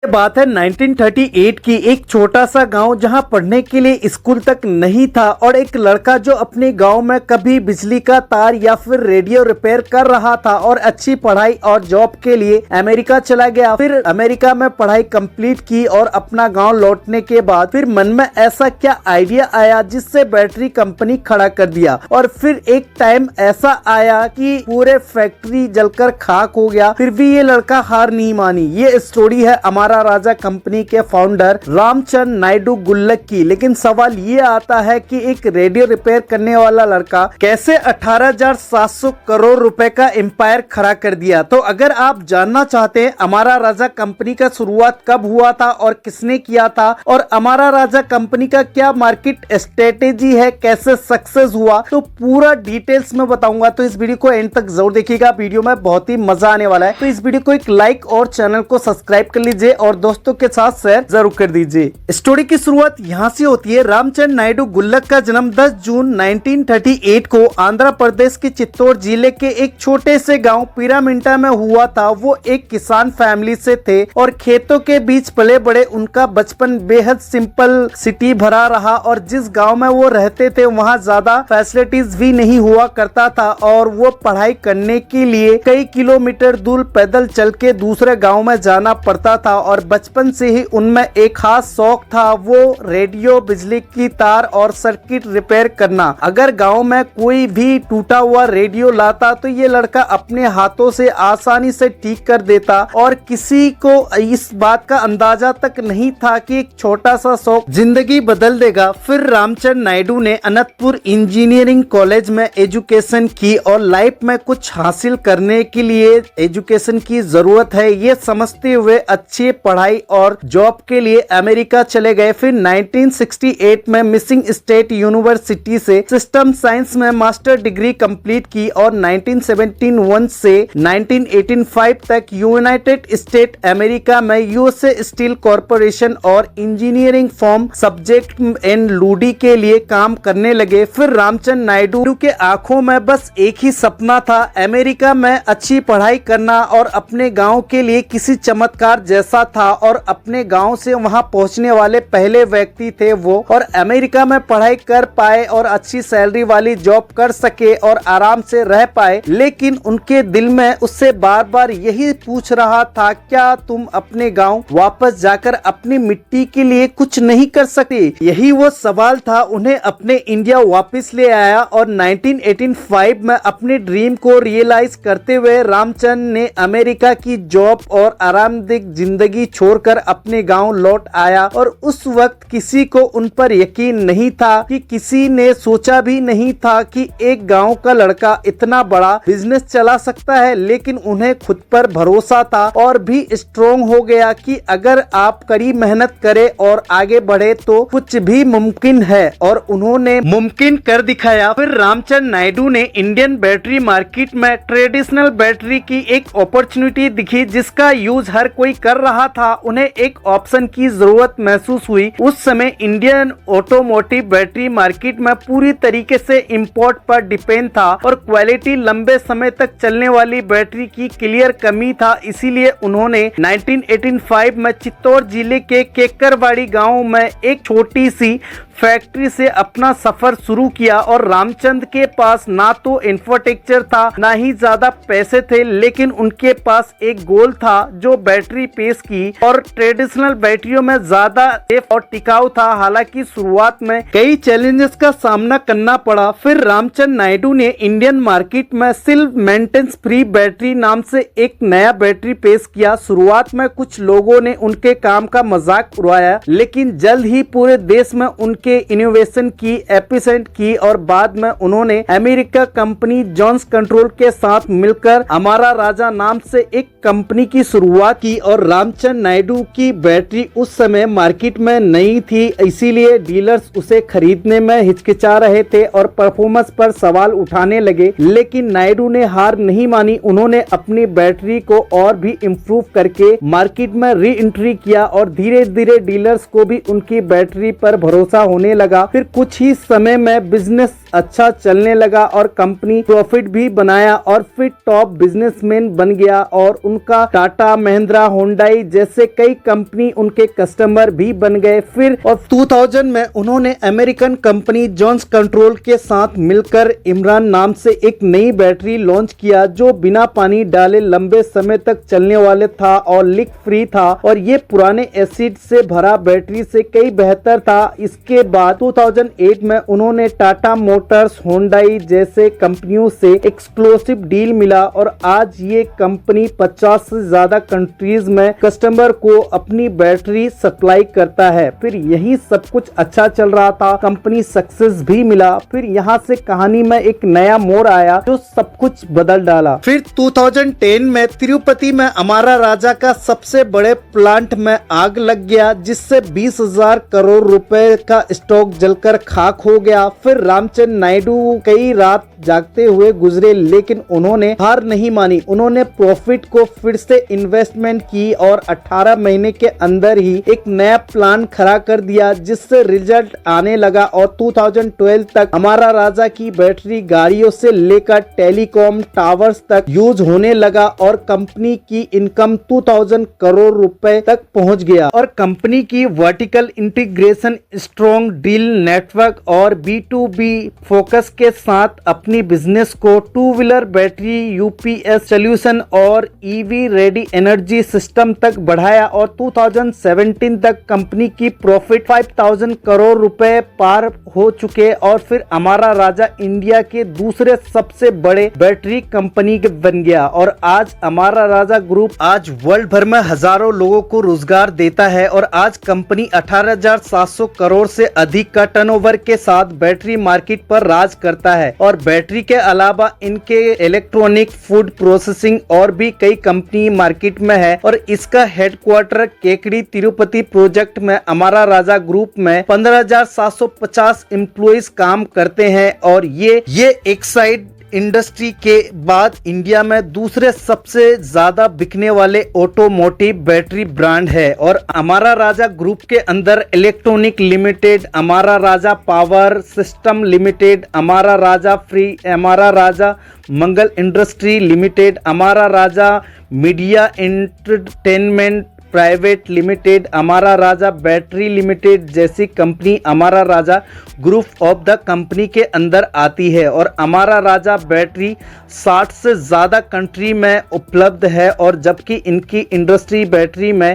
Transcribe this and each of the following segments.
ये बात है 1938 की। एक छोटा सा गांव जहां पढ़ने के लिए स्कूल तक नहीं था और एक लड़का जो अपने गांव में कभी बिजली का तार या फिर रेडियो रिपेयर कर रहा था और अच्छी पढ़ाई और जॉब के लिए अमेरिका चला गया। फिर अमेरिका में पढ़ाई कंप्लीट की और अपना गांव लौटने के बाद फिर मन में ऐसा क्या आइडिया आया जिससे बैटरी कंपनी खड़ा कर दिया। और फिर एक टाइम ऐसा आया कि पूरे फैक्ट्री जलकर खाक हो गया, फिर भी ये लड़का हार नहीं मानी। ये स्टोरी है हमारा राजा कंपनी के फाउंडर रामचंद्र नायडू गुल्लक की। लेकिन सवाल ये आता है कि एक रेडियो रिपेयर करने वाला लड़का कैसे 18,700 करोड़ रुपए का एम्पायर खड़ा कर दिया। तो अगर आप जानना चाहते हैं हमारा राजा कंपनी का शुरुआत कब हुआ था और किसने किया था और हमारा राजा कंपनी का क्या मार्केट स्ट्रेटेजी है, कैसे सक्सेस हुआ, तो पूरा डिटेल्स में बताऊंगा। तो इस वीडियो को एंड तक जरूर देखिएगा, वीडियो में बहुत ही मजा आने वाला है। तो इस वीडियो को एक लाइक और चैनल को सब्सक्राइब कर लीजिए और दोस्तों के साथ शेयर जरूर कर दीजिए। स्टोरी की शुरुआत यहाँ से होती है। रामचंद्र नायडू गुल्लक का जन्म 10 जून 1938 को आंध्र प्रदेश के चित्तौड़ जिले के एक छोटे से गांव पिरामिंटा में हुआ था। वो एक किसान फैमिली से थे और खेतों के बीच पले बड़े। उनका बचपन बेहद सिंपल सिटी भरा रहा और जिस गांव में वो रहते थे वहाँ ज्यादा फैसिलिटीज भी नहीं हुआ करता था और वो पढ़ाई करने के लिए कई किलोमीटर दूर पैदल चल के दूसरे गाँव में जाना पड़ता था। और बचपन से ही उनमें एक खास शौक था, वो रेडियो, बिजली की तार और सर्किट रिपेयर करना। अगर गांव में कोई भी टूटा हुआ रेडियो लाता तो ये लड़का अपने हाथों से आसानी से ठीक कर देता और किसी को इस बात का अंदाजा तक नहीं था कि एक छोटा सा शौक जिंदगी बदल देगा। फिर रामचंद्र नायडू ने अनंतपुर इंजीनियरिंग कॉलेज में एजुकेशन की और लाइफ में कुछ हासिल करने के लिए एजुकेशन की जरूरत है, ये समझते हुए अच्छी पढ़ाई और जॉब के लिए अमेरिका चले गए। फिर 1968 में मिशिगन स्टेट यूनिवर्सिटी से सिस्टम साइंस में मास्टर डिग्री कंप्लीट की और 1971 से 1985 तक यूनाइटेड स्टेट अमेरिका में यूएसए स्टील कॉरपोरेशन और इंजीनियरिंग फॉर्म सब्जेक्ट एंड लूडी के लिए काम करने लगे। फिर रामचंद्र नायडू के आंखों में बस एक ही सपना था, अमेरिका में अच्छी पढ़ाई करना और अपने गांव के लिए किसी चमत्कार जैसा था। और अपने गांव से वहां पहुंचने वाले पहले व्यक्ति थे वो, और अमेरिका में पढ़ाई कर पाए और अच्छी सैलरी वाली जॉब कर सके और आराम से रह पाए। लेकिन उनके दिल में उससे बार बार यही पूछ रहा था, क्या तुम अपने गांव वापस जाकर अपनी मिट्टी के लिए कुछ नहीं कर सकते? यही वो सवाल था, उन्हें अपने इंडिया वापस ले आया। और 1985 में अपने ड्रीम को रियलाइज करते हुए रामचंद्र ने अमेरिका की जॉब और आरामदायक जिंदगी छोड़कर अपने गांव लौट आया। और उस वक्त किसी को उन पर यकीन नहीं था, कि किसी ने सोचा भी नहीं था कि एक गांव का लड़का इतना बड़ा बिजनेस चला सकता है। लेकिन उन्हें खुद पर भरोसा था और भी स्ट्रोंग हो गया कि अगर आप कड़ी मेहनत करें और आगे बढ़े तो कुछ भी मुमकिन है, और उन्होंने मुमकिन कर दिखाया। फिर रामचंद्र नायडू ने इंडियन बैटरी मार्केट में ट्रेडिशनल बैटरी की एक अपॉर्चुनिटी दिखी जिसका यूज हर कोई कर रहा था। उन्हें एक ऑप्शन की जरूरत महसूस हुई। उस समय इंडियन ऑटोमोटिव बैटरी मार्केट में पूरी तरीके से इंपोर्ट पर डिपेंड था और क्वालिटी लंबे समय तक चलने वाली बैटरी की क्लियर कमी था। इसीलिए उन्होंने 1985 में चित्तौड़ जिले के केकरवाड़ी गांव में एक छोटी सी फैक्ट्री से अपना सफर शुरू किया। और रामचंद्र के पास ना तो इंफ्रास्ट्रक्चर था ना ही ज्यादा पैसे थे, लेकिन उनके पास एक गोल था जो बैटरी पेश की और ट्रेडिशनल बैटरियों में ज्यादा सेफ और टिकाऊ था। हालांकि शुरुआत में कई चैलेंजेस का सामना करना पड़ा। फिर रामचंद्र नायडू ने इंडियन मार्केट में सेल्फ मेंटेनेंस फ्री बैटरी नाम से एक नया बैटरी पेश किया। शुरुआत में कुछ लोगों ने उनके काम का मजाक उड़ाया, लेकिन जल्द ही पूरे देश में उनके इनोवेशन की एपिसेंट की। और बाद में उन्होंने अमेरिका कंपनी जॉन्स कंट्रोल के साथ मिलकर हमारा राजा नाम से एक कंपनी की शुरुआत की। और रामचंद्र नायडू की बैटरी उस समय मार्केट में नहीं थी, इसीलिए डीलर्स उसे खरीदने में हिचकिचा रहे थे और परफॉर्मेंस पर सवाल उठाने लगे। लेकिन नायडू ने हार नहीं मानी, उन्होंने अपनी बैटरी को और भी इम्प्रूव करके मार्केट में री एंट्री किया और धीरे धीरे डीलर्स को भी उनकी बैटरी पर भरोसा होने लगा। फिर कुछ ही समय में बिजनेस अच्छा चलने लगा और कंपनी प्रॉफिट भी बनाया और फिर टॉप बिजनेसमैन बन गया और उनका टाटा, महिंद्रा, होंडाई जैसे कई कंपनी उनके कस्टमर भी बन गए। फिर और 2000 में उन्होंने अमेरिकन कंपनी जोन्स कंट्रोल के साथ मिलकर इमरान नाम से एक नई बैटरी लॉन्च किया जो बिना पानी डाले लंबे समय तक चलने वाले था और लीक फ्री था और ये पुराने एसिड से भरा बैटरी से कई बेहतर था। इसके बाद 2008 में उन्होंने टाटा मोटर्स, होंडाई जैसे कंपनियों से एक्सक्लूसिव डील मिला और आज ये कंपनी 50 से ज्यादा कंट्रीज में कस्टमर को अपनी बैटरी सप्लाई करता है। फिर यही सब कुछ अच्छा चल रहा था, कंपनी सक्सेस भी मिला। फिर यहाँ से कहानी में एक नया मोड़ आया जो सब कुछ बदल डाला। फिर 2010 में तिरुपति में अमारा राजा का सबसे बड़े प्लांट में आग लग गया जिससे 20,000 करोड़ रुपए का स्टॉक जलकर खाक हो गया। फिर रामचंद्र नायडू कई रात जागते हुए गुजरे लेकिन उन्होंने हार नहीं मानी। उन्होंने प्रॉफिट को फिर से इन्वेस्टमेंट की और 18 महीने के अंदर ही एक नया प्लान खड़ा कर दिया जिससे रिजल्ट आने लगा और 2012 तक अमारा राजा की बैटरी गाड़ियों से लेकर टेलीकॉम टावर्स तक यूज होने लगा और कंपनी की इनकम 2000 करोड़ रुपए तक पहुंच गया और कंपनी की vertical integration, strong deal network और B2B फोकस के साथ अपनी बिजनेस को two wheeler battery, UPS solution और ईवी रेडी एनर्जी सिस्टम तक बढ़ाया और 2017 तक कंपनी की प्रॉफिट 5000 करोड़ रुपए पार हो चुके और फिर अमारा राजा इंडिया के दूसरे सबसे बड़े बैटरी कंपनी बन गया और आज अमारा राजा ग्रुप आज वर्ल्ड भर में हजारों लोगों को रोजगार देता है और आज कंपनी 18,700 करोड़ से अधिक का टर्नओवर के साथ बैटरी मार्केट पर राज करता है और बैटरी के अलावा इनके इलेक्ट्रॉनिक, फूड प्रोसेसिंग और भी कई कंपनी मार्केट में है और इसका हेडक्वार्टर केकड़ी तिरुपति प्रोजेक्ट में अमारा राजा ग्रुप में 15,750 एम्प्लॉइज काम करते हैं और ये एक साइड इंडस्ट्री के बाद इंडिया में दूसरे सबसे ज्यादा बिकने वाले ऑटोमोटिव बैटरी ब्रांड है और अमारा राजा ग्रुप के अंदर electronic limited, Amara Raja power system limited, Amara Raja free, Amara Raja मंगल industry limited, Amara Raja media entertainment private limited, Amara Raja battery limited जैसी company Amara Raja group of the company के अंदर आती है और अमारा राजा बैटरी 60 से ज़्यादा कंट्री में उपलब्ध है और जबकि इनकी इंडस्ट्री बैटरी में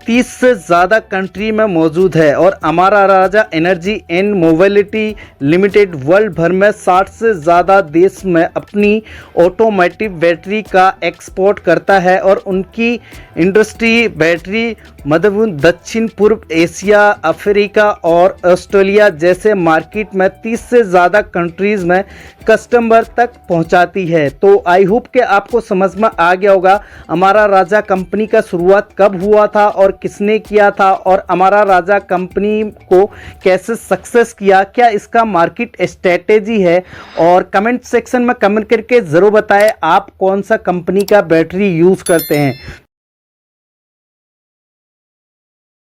30 से ज़्यादा कंट्री में मौजूद है और Amara Raja Energy and Mobility Limited world भर में 60 से ज़्यादा देश में अपनी ऑटोमोटिव बैटरी का एक्सपोर्ट करता है और उनकी इंडस्ट्री बैटरी मध्य दक्षिण पूर्व एशिया, अफ्रीका और ऑस्ट्रेलिया जैसे मार्केट में 30 से ज़्यादा कंट्रीज़ में कस्टमर तक पहुंचाती है। तो आई होप कि आपको समझ में आ गया होगा अमारा राजा कंपनी का शुरुआत कब हुआ था और किसने किया था और अमारा राजा कंपनी को कैसे सक्सेस किया, क्या इसका मार्केट स्ट्रेटेजी है और कमेंट सेक्शन में कमेंट करके ज़रूर बताएं आप कौन सा कंपनी का बैटरी यूज़ करते हैं।